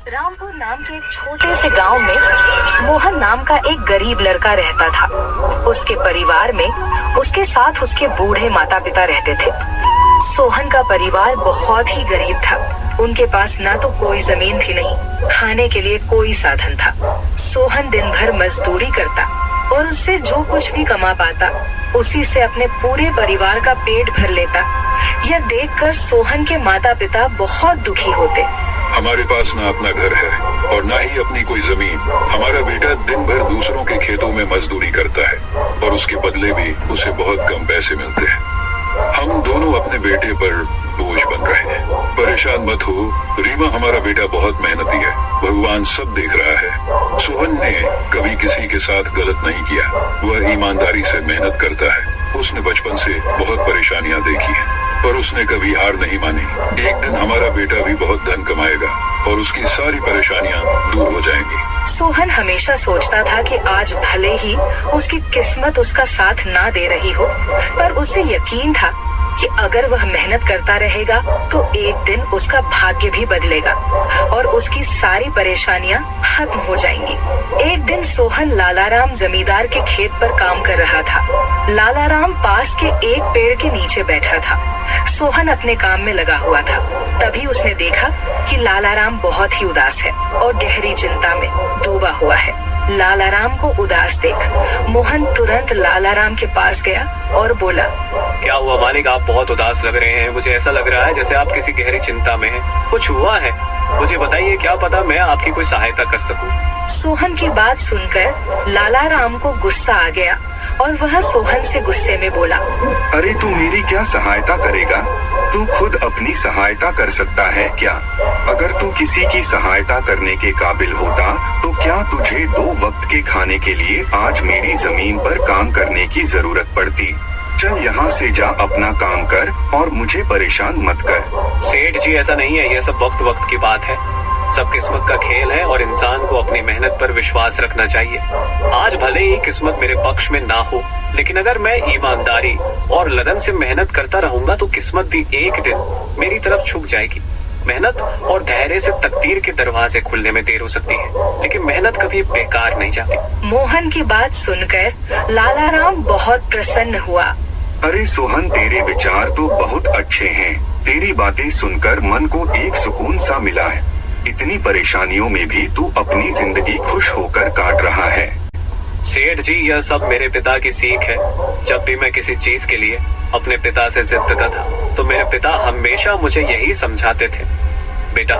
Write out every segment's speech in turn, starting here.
रामपुर नाम के एक छोटे से गांव में मोहन नाम का एक गरीब लड़का रहता था। उसके परिवार में उसके साथ उसके बूढ़े माता पिता रहते थे। सोहन का परिवार बहुत ही गरीब था। उनके पास ना तो कोई जमीन थी, नहीं खाने के लिए कोई साधन था। सोहन दिन भर मजदूरी करता और उससे जो कुछ भी कमा पाता उसी से अपने पूरे परिवार का पेट भर लेता। यह देखकर सोहन के माता पिता बहुत दुखी होते। हमारे पास ना अपना घर है और ना ही अपनी कोई जमीन। हमारा बेटा दिन भर दूसरों के खेतों में मजदूरी करता है और उसके बदले भी उसे बहुत कम पैसे मिलते हैं। हम दोनों अपने बेटे पर बोझ बन रहे हैं। परेशान मत हो रीमा, हमारा बेटा बहुत मेहनती है, भगवान सब देख रहा है। सोहन ने कभी किसी के साथ गलत नहीं किया, वह ईमानदारी से मेहनत करता है। उसने बचपन से बहुत परेशानियां देखी हैं, पर उसने कभी हार नहीं मानी। एक दिन हमारा बेटा भी बहुत धन कमाएगा और उसकी सारी परेशानियां दूर हो जाएंगी। सोहन हमेशा सोचता था कि आज भले ही उसकी किस्मत उसका साथ ना दे रही हो, पर उसे यकीन था कि अगर वह मेहनत करता रहेगा तो एक दिन उसका भाग्य भी बदलेगा और उसकी सारी परेशानियां खत्म हो जाएंगी। एक दिन सोहन लालाराम जमींदार के खेत पर काम कर रहा था। लालाराम पास के एक पेड़ के नीचे बैठा था। सोहन अपने काम में लगा हुआ था। तभी उसने देखा कि लालाराम बहुत ही उदास है और गहरी चिंता में डूबा हुआ है। लालाराम को उदास देख मोहन तुरंत लालाराम के पास गया और बोला, क्या हुआ मालिक, आप बहुत उदास लग रहे हैं। मुझे ऐसा लग रहा है जैसे आप किसी गहरी चिंता में हैं। कुछ हुआ है? मुझे बताइए, क्या पता मैं आपकी कोई सहायता कर सकूं। सोहन की बात सुनकर लालाराम को गुस्सा आ गया और वह सोहन से गुस्से में बोला, अरे तू मेरी क्या सहायता करेगा? तू खुद अपनी सहायता कर सकता है क्या? अगर तू किसी की सहायता करने के काबिल होता तो क्या तुझे 2 वक्त के खाने के लिए आज मेरी जमीन पर काम करने की जरूरत पड़ती? चल यहाँ से जा, अपना काम कर और मुझे परेशान मत कर। सेठ जी, ऐसा नहीं है, यह सब वक्त वक्त की बात है। सब किस्मत का खेल है और इंसान को अपनी मेहनत पर विश्वास रखना चाहिए। आज भले ही किस्मत मेरे पक्ष में ना हो, लेकिन अगर मैं ईमानदारी और लगन से मेहनत करता रहूंगा तो किस्मत भी एक दिन मेरी तरफ झुक जाएगी। मेहनत और धैर्य से तकदीर के दरवाजे खुलने में देर हो सकती है, लेकिन मेहनत कभी बेकार नहीं जाती। मोहन की बात सुनकर लालाराम बहुत प्रसन्न हुआ। अरे सोहन, तेरे विचार तो बहुत अच्छे हैं। तेरी बातें सुनकर मन को एक सुकून सा मिला है। इतनी परेशानियों में भी तू अपनी जिंदगी खुश होकर काट रहा है। सेठ जी, यह सब मेरे पिता की सीख है। जब भी मैं किसी चीज के लिए अपने पिता से जिद करता था तो मेरे पिता हमेशा मुझे यही समझाते थे, बेटा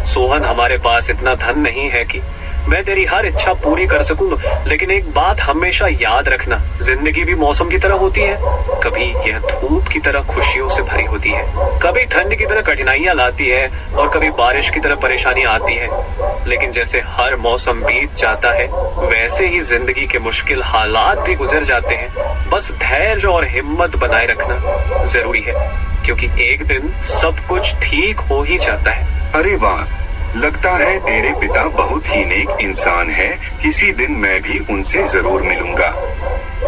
सोहन, हमारे पास इतना धन नहीं है कि मैं तेरी हर इच्छा पूरी कर सकूं, लेकिन एक बात हमेशा याद रखना, जिंदगी भी मौसम की तरह होती है। कभी यह धूप की तरह खुशियों से भरी होती है, कभी ठंड की तरह कठिनाइयां लाती है और कभी बारिश की तरह परेशानी आती है। लेकिन जैसे हर मौसम बीत जाता है वैसे ही जिंदगी के मुश्किल हालात भी गुजर जाते हैं। बस धैर्य और हिम्मत बनाए रखना जरूरी है, क्योंकि एक दिन सब कुछ ठीक हो ही जाता है। अरे वाह, लगता है तेरे पिता बहुत ही नेक इंसान है। किसी दिन मैं भी उनसे जरूर मिलूंगा।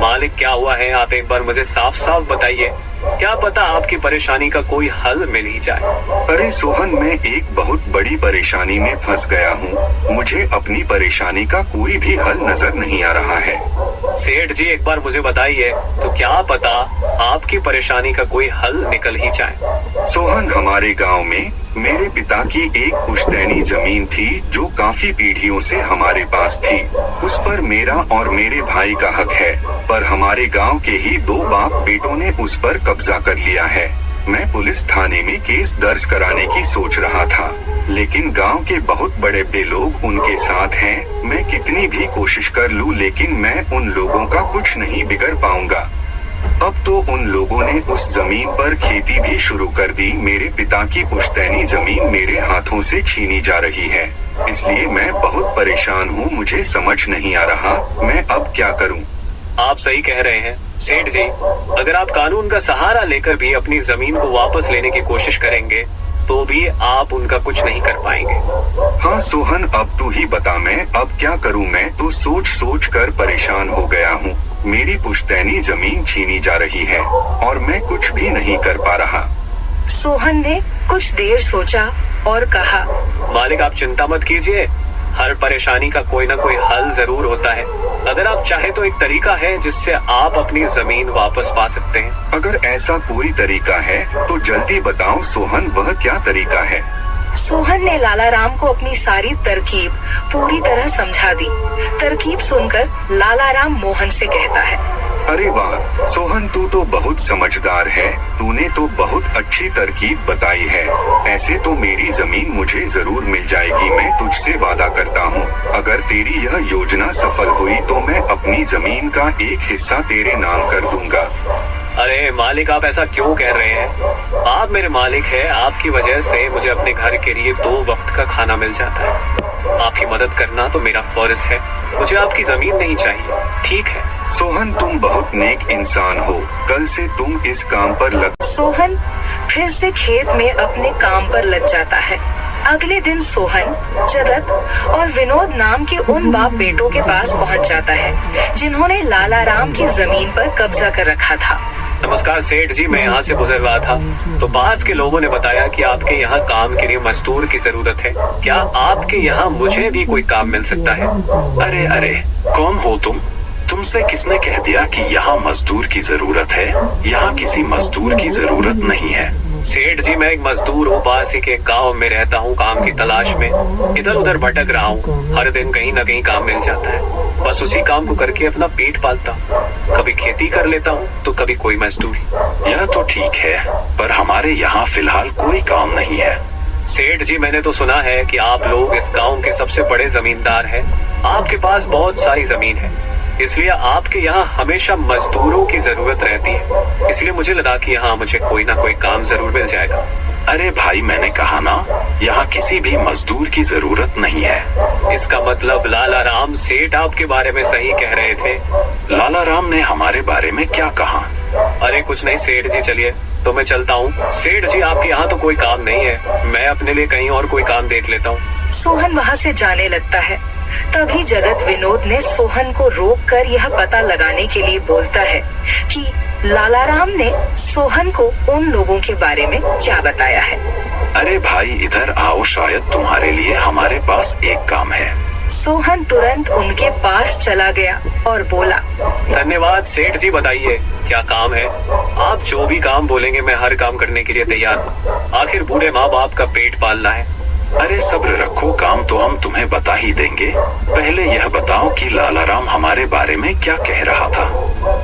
मालिक, क्या हुआ है? आप एक बार मुझे साफ साफ बताइए, क्या पता आपकी परेशानी का कोई हल मिल ही जाए। अरे सोहन, मैं एक बहुत बड़ी परेशानी में फंस गया हूँ। मुझे अपनी परेशानी का कोई भी हल नजर नहीं आ रहा है। सेठ जी, एक बार मुझे बताइए, तो क्या पता आपकी परेशानी का कोई हल निकल ही जाए। सोहन, हमारे गांव में मेरे पिता की एक पुश्तैनी जमीन थी जो काफी पीढ़ियों से हमारे पास थी। उस पर मेरा और मेरे भाई का हक है, पर हमारे गांव के ही 2 बाप बेटों ने उस पर कब्जा कर लिया है। मैं पुलिस थाने में केस दर्ज कराने की सोच रहा था, लेकिन गांव के बहुत बड़े लोग उनके साथ हैं। मैं कितनी भी कोशिश कर लूं, लेकिन मैं उन लोगों का कुछ नहीं बिगड़ पाऊंगा। अब तो उन लोगों ने उस जमीन पर खेती भी शुरू कर दी। मेरे पिता की पुश्तैनी जमीन मेरे हाथों से छीनी जा रही है, इसलिए मैं बहुत परेशान हूँ। मुझे समझ नहीं आ रहा मैं अब क्या करूँ। आप सही कह रहे हैं सेठ जी, अगर आप कानून का सहारा लेकर भी अपनी जमीन को वापस लेने की कोशिश करेंगे तो भी आप उनका कुछ नहीं कर पाएंगे। हाँ सोहन, अब तू ही बता, मैं अब क्या करूँ? मैं तो सोच सोच कर परेशान हो गया हूँ। मेरी पुश्तैनी जमीन छीनी जा रही है और मैं कुछ भी नहीं कर पा रहा। सोहन ने कुछ देर सोचा और कहा, मालिक आप चिंता मत कीजिए, हर परेशानी का कोई ना कोई हल जरूर होता है। अगर आप चाहे तो एक तरीका है जिससे आप अपनी जमीन वापस पा सकते हैं। अगर ऐसा कोई तरीका है तो जल्दी बताओ सोहन, वह क्या तरीका है? सोहन ने लाला राम को अपनी सारी तरकीब पूरी तरह समझा दी। तरकीब सुनकर लाला राम मोहन से कहता है, अरे वाह सोहन, तू तो बहुत समझदार है, तूने तो बहुत अच्छी तरकीब बताई है। ऐसे तो मेरी जमीन मुझे जरूर मिल जाएगी, मैं तुझसे वादा करता हूँ। अगर तेरी यह योजना सफल हुई तो मैं अपनी जमीन का एक हिस्सा तेरे नाम कर दूंगा। अरे मालिक आप ऐसा क्यों कह रहे हैं? आप मेरे मालिक हैं, आपकी वजह से मुझे अपने घर के लिए 2 वक्त का खाना मिल जाता है। आपकी मदद करना तो मेरा फर्ज है, मुझे आपकी जमीन नहीं चाहिए, ठीक है? सोहन तुम बहुत नेक इंसान हो, कल से तुम इस काम पर लग। सोहन फिर से खेत में अपने काम पर लग जाता है। अगले दिन सोहन जगत और विनोद नाम के उन बाप बेटों के पास पहुंच जाता है जिन्होंने लाला राम की जमीन पर कब्जा कर रखा था। नमस्कार सेठ जी, मैं यहाँ से गुजर रहा था तो पास के लोगों ने बताया कि आपके यहाँ काम के लिए मजदूर की जरूरत है। क्या आपके यहाँ मुझे भी कोई काम मिल सकता है? अरे अरे, कौन हो तुम? तुमसे किसने कह दिया कि यहाँ मजदूर की जरूरत है? यहाँ किसी मजदूर की जरूरत नहीं है। सेठ जी मैं एक मजदूर हूँ, पास ही के गांव में रहता हूँ, काम की तलाश में इधर उधर भटक रहा हूँ। हर दिन कहीं ना कहीं काम मिल जाता है, बस उसी काम को करके अपना पेट पालता हूँ। कभी खेती कर लेता हूँ तो कभी कोई मजदूरी। यह तो ठीक है, पर हमारे यहाँ फिलहाल कोई काम नहीं है। सेठ जी मैंने तो सुना है कि आप लोग इस गांव के सबसे बड़े जमींदार हैं। आपके पास बहुत सारी जमीन है, इसलिए आपके यहाँ हमेशा मजदूरों की जरूरत रहती है। इसलिए मुझे लगा कि यहाँ मुझे कोई ना कोई काम जरूर मिल जाएगा। अरे भाई, मैंने कहा ना, यहाँ किसी भी मजदूर की जरूरत नहीं है। इसका मतलब लाला राम सेठ आपके बारे में सही कह रहे थे? लाला राम ने हमारे बारे में क्या कहा? अरे कुछ नहीं सेठ जी, चलिए तो मैं चलता हूँ। सेठ जी आपके यहाँ तो कोई काम नहीं है, मैं अपने लिए कहीं और कोई काम देख लेता हूँ। सोहन वहाँ से जाने लगता है। तभी जगत विनोद ने सोहन को रोककर यह पता लगाने के लिए बोलता है कि लाला राम ने सोहन को उन लोगों के बारे में क्या बताया है। अरे भाई इधर आओ, शायद तुम्हारे लिए हमारे पास एक काम है। सोहन तुरंत उनके पास चला गया और बोला, धन्यवाद सेठ जी, बताइए क्या काम है? आप जो भी काम बोलेंगे मैं हर काम करने के लिए तैयार हूँ। आखिर बूढ़े माँ बाप का पेट पालना है। अरे सब्र रखो, काम तो हम तुम्हें बता ही देंगे। पहले यह बताओ कि लाला राम हमारे बारे में क्या कह रहा था?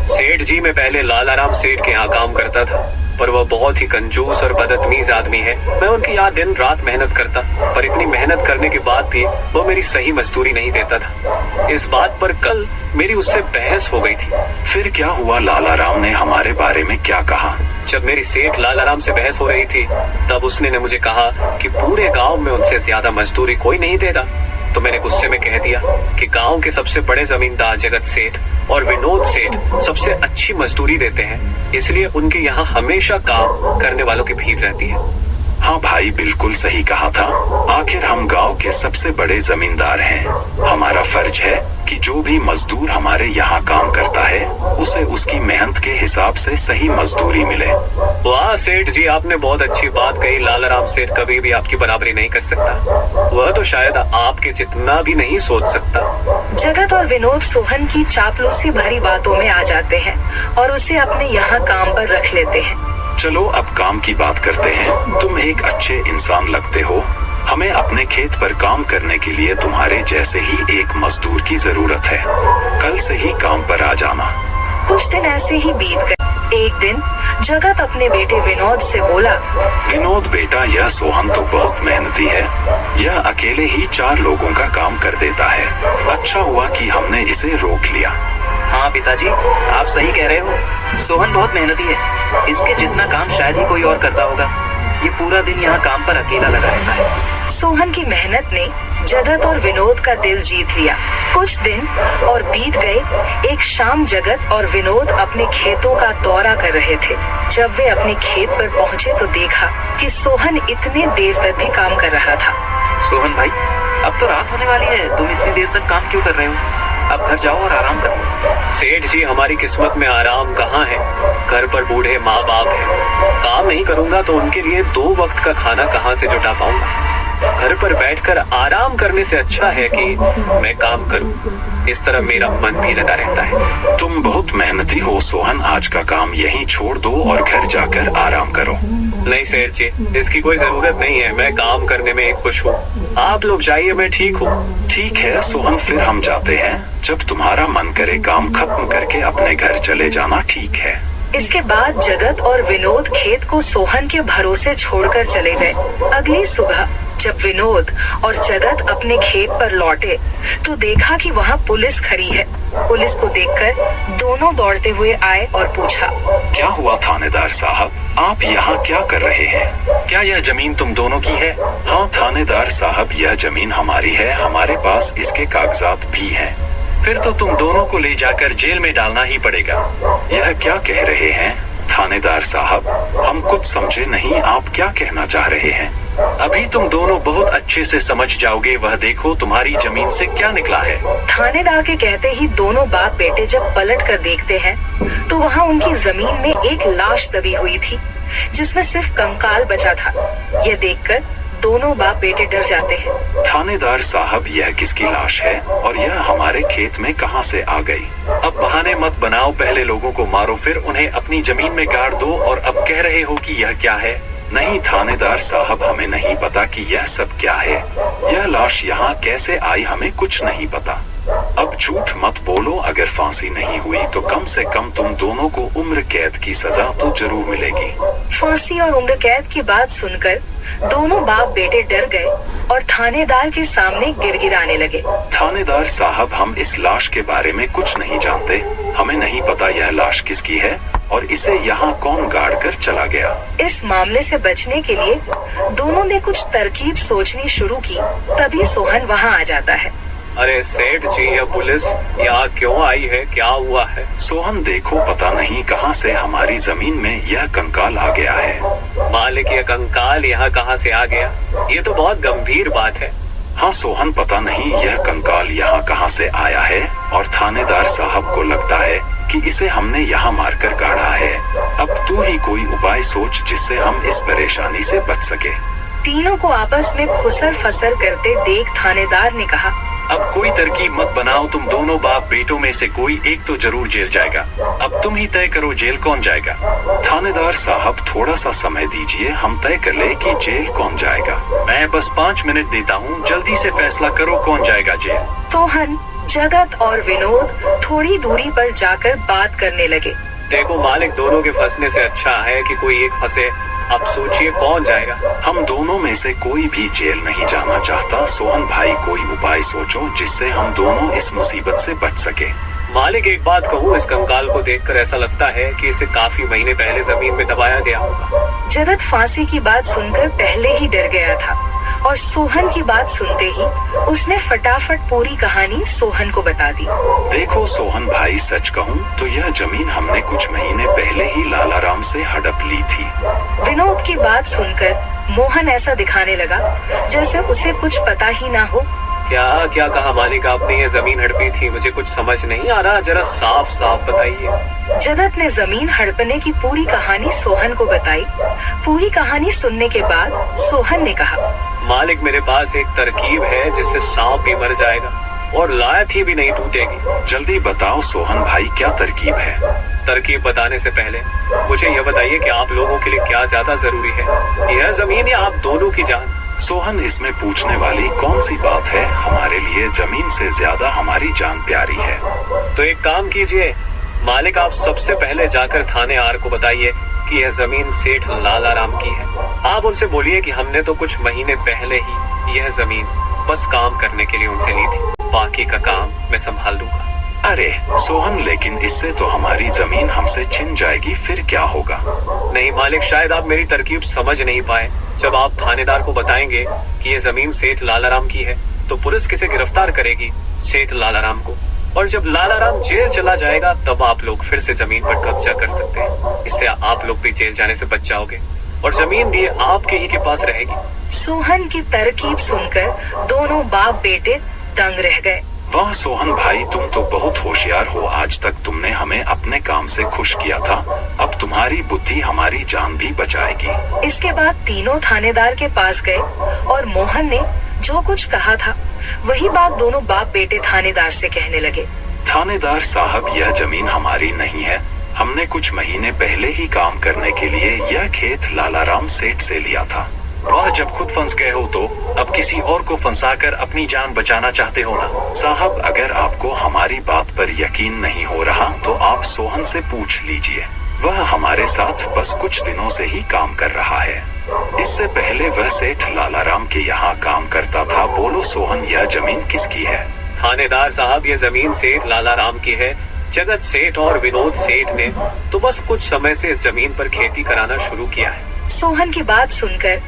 सेठ जी मैं पहले लाला राम सेठ के यहाँ काम करता था, पर वह बहुत ही कंजूस और बदतमीज आदमी है। मैं उनकी यहाँ दिन रात मेहनत करता, पर इतनी मेहनत करने के बाद भी वो मेरी सही मजदूरी नहीं देता था। इस बात पर कल मेरी उससे बहस हो गई थी। फिर क्या हुआ? लाला राम ने हमारे बारे में क्या कहा? जब मेरी सेठ लाला राम से बहस हो रही थी तब उसने मुझे कहा कि पूरे गांव में उनसे ज्यादा मजदूरी कोई नहीं देता। तो मैंने गुस्से में कह दिया कि गांव के सबसे बड़े जमींदार जगत सेठ और विनोद सेठ सबसे अच्छी मजदूरी देते हैं, इसलिए उनके यहाँ हमेशा काम करने वालों की भीड़ रहती है। हाँ भाई, बिल्कुल सही कहा था। आखिर हम गांव के सबसे बड़े जमींदार हैं। हमारा फर्ज है कि जो भी मजदूर हमारे यहाँ काम करता है उसे उसकी मेहनत के हिसाब से सही मजदूरी मिले। वाह सेठ जी, आपने बहुत अच्छी बात कही। लाला राम सेठ कभी भी आपकी बराबरी नहीं कर सकता, वह तो शायद आपके जितना भी नहीं सोच सकता। जगत और विनोद सोहन की चापलूसी भरी बातों में आ जाते हैं और उसे अपने यहाँ काम पर रख लेते हैं। चलो अब काम की बात करते हैं। तुम एक अच्छे इंसान लगते हो, हमें अपने खेत पर काम करने के लिए तुम्हारे जैसे ही एक मजदूर की जरूरत है। कल से ही काम पर आ जाना। कुछ दिन ऐसे ही बीत गए। एक दिन जगत अपने बेटे विनोद से बोला, विनोद बेटा, यह सोहन तो बहुत मेहनती है। यह अकेले ही 4 लोगों का काम कर देता है। अच्छा हुआ कि हमने इसे रोक लिया। हाँ पिताजी, आप सही कह रहे हो। सोहन बहुत मेहनती है, इसके जितना काम शायद ही कोई और करता होगा। ये पूरा दिन यहाँ काम पर अकेला लगा रहता है। सोहन की मेहनत ने जगत और विनोद का दिल जीत लिया। कुछ दिन और बीत गए। एक शाम जगत और विनोद अपने खेतों का दौरा कर रहे थे। जब वे अपने खेत पर पहुँचे तो देखा कि सोहन इतने देर तक भी काम कर रहा था। सोहन भाई, अब तो रात होने वाली है, तुम इतनी देर तक काम क्यों कर रहे हो? अब घर जाओ और आराम करो। सेठ जी, हमारी किस्मत में आराम कहाँ है? घर पर बूढ़े माँ बाप हैं। काम नहीं करूँगा तो उनके लिए 2 वक्त का खाना कहाँ से जुटा पाऊंगा? घर पर बैठकर आराम करने से अच्छा है कि मैं काम करूं। इस तरह मेरा मन भी लगा रहता है। तुम बहुत मेहनती हो सोहन, आज का काम यहीं छोड़ दो और घर जाकर आराम करो। नहीं सेठ जी, इसकी कोई जरूरत नहीं है। मैं काम करने में खुश हूँ। आप लोग जाइए, मैं ठीक हूँ। ठीक है सोहन, फिर हम जाते हैं। जब तुम्हारा मन करे काम खत्म करके अपने घर चले जाना, ठीक है। इसके बाद जगत और विनोद खेत को सोहन के भरोसे छोड़कर चले गए। अगली सुबह जब विनोद और जगत अपने खेत पर लौटे तो देखा कि वहाँ पुलिस खड़ी है। पुलिस को देखकर दोनों दौड़ते हुए आए और पूछा, क्या हुआ थानेदार साहब, आप यहाँ क्या कर रहे हैं? क्या यह जमीन तुम दोनों की है? हाँ थानेदार साहब, यह जमीन हमारी है, हमारे पास इसके कागजात भी हैं। फिर तो तुम दोनों को ले जाकर जेल में डालना ही पड़ेगा। यह क्या कह रहे हैं थानेदार साहब, हम कुछ समझे नहीं, आप क्या कहना चाह रहे हैं? अभी तुम दोनों बहुत अच्छे से समझ जाओगे। वह देखो तुम्हारी जमीन से क्या निकला है। थानेदार के कहते ही दोनों बाप बेटे जब पलट कर देखते हैं तो वहाँ उनकी जमीन में एक लाश दबी हुई थी जिसमें सिर्फ कंकाल बचा था। यह देखकर दोनों बाप बेटे डर जाते हैं। थानेदार साहब, यह किसकी लाश है और यह हमारे खेत में कहां से आ गई? अब बहाने मत बनाओ, पहले लोगों को मारो फिर उन्हें अपनी जमीन में गाड़ दो और अब कह रहे हो कि यह क्या है? नहीं थानेदार साहब, हमें नहीं पता कि यह सब क्या है। यह लाश यहाँ कैसे आई, हमें कुछ नहीं पता। अब झूठ मत बोलो, अगर फांसी नहीं हुई तो कम से कम तुम दोनों को उम्र कैद की सजा तो जरूर मिलेगी। फांसी और उम्र कैद की बात सुनकर दोनों बाप बेटे डर गए और थानेदार के सामने गिड़गिड़ाने लगे। थानेदार साहब, हम इस लाश के बारे में कुछ नहीं जानते। हमें नहीं पता यह लाश किसकी है और इसे यहाँ कौन गाड़ कर चला गया। इस मामले से बचने के लिए दोनों ने कुछ तरकीब सोचनी शुरू की। तभी सोहन वहाँ आ जाता है। अरे सेठ जी, यह पुलिस यहाँ क्यों आई है? क्या हुआ है? सोहन देखो, पता नहीं कहां से हमारी जमीन में यह कंकाल आ गया है। मालिक, यह कंकाल यहाँ कहाँ से आ गया? ये तो बहुत गंभीर बात है। हाँ सोहन, पता नहीं यह कंकाल यहाँ कहां से आया है और थानेदार साहब को लगता है कि इसे हमने यहाँ मारकर गाड़ा है। अब तू ही कोई उपाय सोच जिससे हम इस परेशानी से बच सके। तीनों को आपस में खुसर फसर करते देख थानेदार ने कहा, अब कोई तरकीब मत बनाओ, तुम दोनों बाप बेटों में से कोई एक तो जरूर जेल जाएगा। अब तुम ही तय करो जेल कौन जाएगा। थानेदार साहब, थोड़ा सा समय दीजिए, हम तय कर ले कि जेल कौन जाएगा। मैं बस 5 मिनट देता हूँ, जल्दी से फैसला करो कौन जाएगा जेल। सोहन, जगत और विनोद थोड़ी दूरी पर जाकर बात करने लगे। देखो मालिक, दोनों के फंसने से अच्छा है कि कोई एक फंसे। अब सोचिए कौन जाएगा। हम दोनों में से कोई भी जेल नहीं जाना चाहता। सोहन भाई, कोई उपाय सोचो जिससे हम दोनों इस मुसीबत से बच सके। मालिक, एक बात कहूँ, इस कंकाल को देखकर ऐसा लगता है कि इसे काफी महीने पहले जमीन में दबाया गया होगा। जगत फांसी की बात सुनकर पहले ही डर गया था और सोहन की बात सुनते ही उसने फटाफट पूरी कहानी सोहन को बता दी। देखो सोहन भाई, सच कहूँ तो यह जमीन हमने कुछ महीने पहले ही लालाराम से हड़प ली थी। विनोद की बात सुनकर मोहन ऐसा दिखाने लगा जैसे उसे कुछ पता ही ना हो। क्या क्या कहा मालिक आपने? ये जमीन हड़पी थी, मुझे कुछ समझ नहीं आ रहा, जरा साफ साफ बताइए। जगत ने जमीन हड़पने की पूरी कहानी सोहन को बताई। पूरी कहानी सुनने के बाद सोहन ने कहा, मालिक, मेरे पास एक तरकीब है जिससे सांप भी मर जाएगा और लाठी भी नहीं टूटेगी। जल्दी बताओ सोहन भाई, क्या तरकीब है? तरकीब बताने से पहले मुझे यह बताइए कि आप लोगों के लिए क्या ज्यादा जरूरी है, यह जमीन या आप दोनों की जान? सोहन, इसमें पूछने वाली कौन सी बात है? हमारे लिए जमीन से ज्यादा हमारी जान प्यारी है। तो एक काम कीजिए मालिक, आप सबसे पहले जाकर थाने आर को बताइए कि यह जमीन सेठ लालाराम की है। आप उनसे बोलिए कि हमने तो कुछ महीने पहले ही यह जमीन बस काम करने के लिए उनसे ली थी, बाकी का काम मैं संभाल लूंगा। अरे सोहन, लेकिन इससे तो हमारी जमीन हमसे छिन जाएगी, फिर क्या होगा? नहीं मालिक, शायद आप मेरी तरकीब समझ नहीं पाए। जब आप थानेदार को बताएंगे कि यह जमीन सेठ लालाराम की है तो पुलिस किसे गिरफ्तार करेगी? सेठ लालाराम को। और जब लालाराम जेल चला जाएगा तब आप लोग फिर से जमीन पर कब्जा कर सकते हैं। इससे आप लोग भी जेल जाने से बच जाओगे और जमीन भी आपके ही के पास रहेगी। सोहन की तरकीब सुनकर दोनों बाप बेटे दंग रह गए। वाह सोहन भाई, तुम तो बहुत होशियार हो। आज तक तुमने हमें अपने काम से खुश किया था, अब तुम्हारी बुद्धि हमारी जान भी बचाएगी। इसके बाद तीनों थानेदार के पास गए और मोहन ने जो कुछ कहा था वही बात दोनों बाप बेटे थानेदार से कहने लगे। थानेदार साहब, यह जमीन हमारी नहीं है। हमने कुछ महीने पहले ही काम करने के लिए यह खेत लालाराम सेठ से लिया था। वह जब खुद फंस गए हो तो अब किसी और को फंसाकर अपनी जान बचाना चाहते हो ना? साहब, अगर आपको हमारी बात पर यकीन नहीं हो रहा तो आप सोहन से पूछ लीजिए। वह हमारे साथ बस कुछ दिनों से ही काम कर रहा है। इससे पहले वह सेठ लालाराम के यहाँ काम करता था। बोलो सोहन, यह जमीन किसकी है? थानेदार साहब, ये जमीन सेठ लालाराम की है। जगत सेठ और विनोद सेठ ने तो बस कुछ समय से इस जमीन पर खेती कराना शुरू किया है। सोहन की बात सुनकर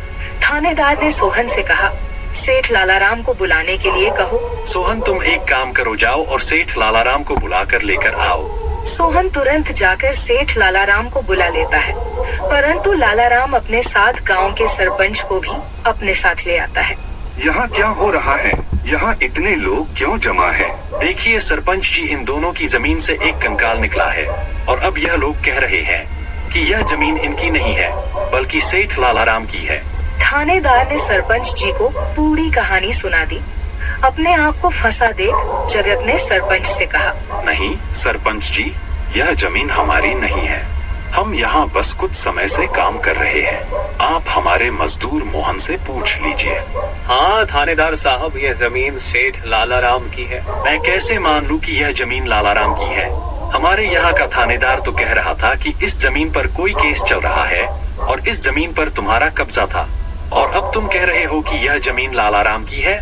थानेदार ने सोहन से कहा, सेठ लालाराम को बुलाने के लिए कहो। सोहन, तुम एक काम करो, जाओ और सेठ लालाराम को बुलाकर लेकर आओ। सोहन तुरंत जाकर सेठ लालाराम को बुला लेता है, परंतु लालाराम अपने साथ गांव के सरपंच को भी अपने साथ ले आता है। यहाँ क्या हो रहा है? यहाँ इतने लोग क्यों जमा है? देखिए सरपंच जी, इन दोनों की जमीन से एक कंकाल निकला है और अब यह लोग कह रहे हैं कि यह जमीन इनकी नहीं है बल्कि सेठ लालाराम की है। थानेदार ने सरपंच जी को पूरी कहानी सुना दी। अपने आप को फंसा देख जगत ने सरपंच से कहा, नहीं सरपंच जी, यह जमीन हमारी नहीं है। हम यहाँ बस कुछ समय से काम कर रहे हैं। आप हमारे मजदूर मोहन से पूछ लीजिए। हाँ थानेदार साहब, यह जमीन सेठ लालाराम की है। मैं कैसे मान लूं कि यह जमीन लालाराम की है? हमारे यहाँ का थानेदार तो कह रहा था कि इस जमीन पर कोई केस चल रहा है और इस जमीन पर तुम्हारा कब्जा था, और अब तुम कह रहे हो कि यह जमीन लालाराम की है।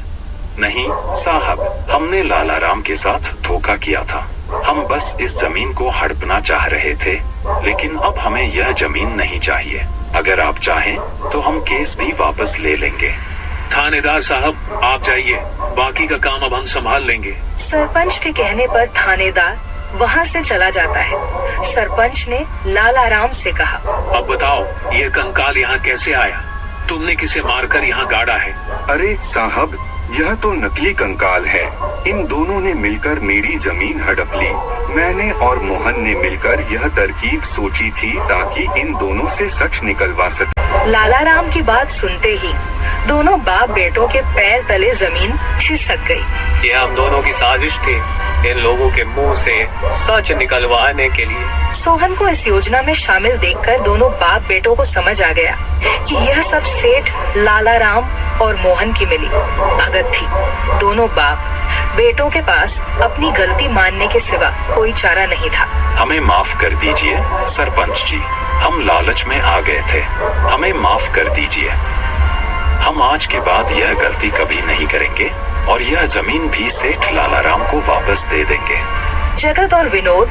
नहीं साहब, हमने लालाराम के साथ धोखा किया था। हम बस इस जमीन को हड़पना चाह रहे थे, लेकिन अब हमें यह जमीन नहीं चाहिए। अगर आप चाहें तो हम केस भी वापस ले लेंगे। थानेदार साहब आप जाइए, बाकी का काम अब हम संभाल लेंगे। सरपंच के कहने पर थानेदार वहाँ से चला जाता है। सरपंच ने लालाराम से कहा, अब बताओ ये कंकाल यहाँ कैसे आया? तुमने किसे मारकर यहाँ गाड़ा है? अरे साहब, यह तो नकली कंकाल है। इन दोनों ने मिलकर मेरी जमीन हड़प ली। मैंने और मोहन ने मिलकर यह तरकीब सोची थी ताकि इन दोनों से सच निकलवा सके। लालाराम की बात सुनते ही दोनों बाप बेटों के पैर तले जमीन खिसक गई। यह हम दोनों की साजिश थी, इन लोगों के मुंह से सच निकलवाने के लिए। सोहन को इस योजना में शामिल देखकर दोनों बाप बेटों को समझ आ गया कि यह सब सेठ लालाराम और मोहन की मिली भगत थी। दोनों बाप बेटों के पास अपनी गलती मानने के सिवा कोई चारा नहीं था। हमें माफ कर दीजिए सरपंच जी, हम लालच में आ गए थे। हमें माफ कर दीजिए। हम आज के बाद यह गलती कभी नहीं करेंगे और यह जमीन भी सेठ लालाराम को वापस दे देंगे। जगत और विनोद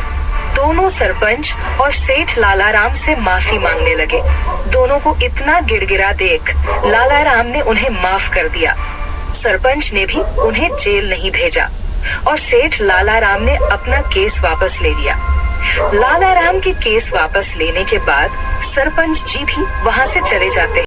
दोनों सरपंच और सेठ लालाराम से माफी मांगने लगे। दोनों को इतना गिड़गिड़ा देख लालाराम ने उन्हें माफ कर दिया। सरपंच ने भी उन्हें जेल नहीं भेजा और सेठ लालाराम ने अपना केस वापस ले लिया। लालाराम के केस वापस लेने के बाद सरपंच जी भी वहाँ से चले जाते हैं।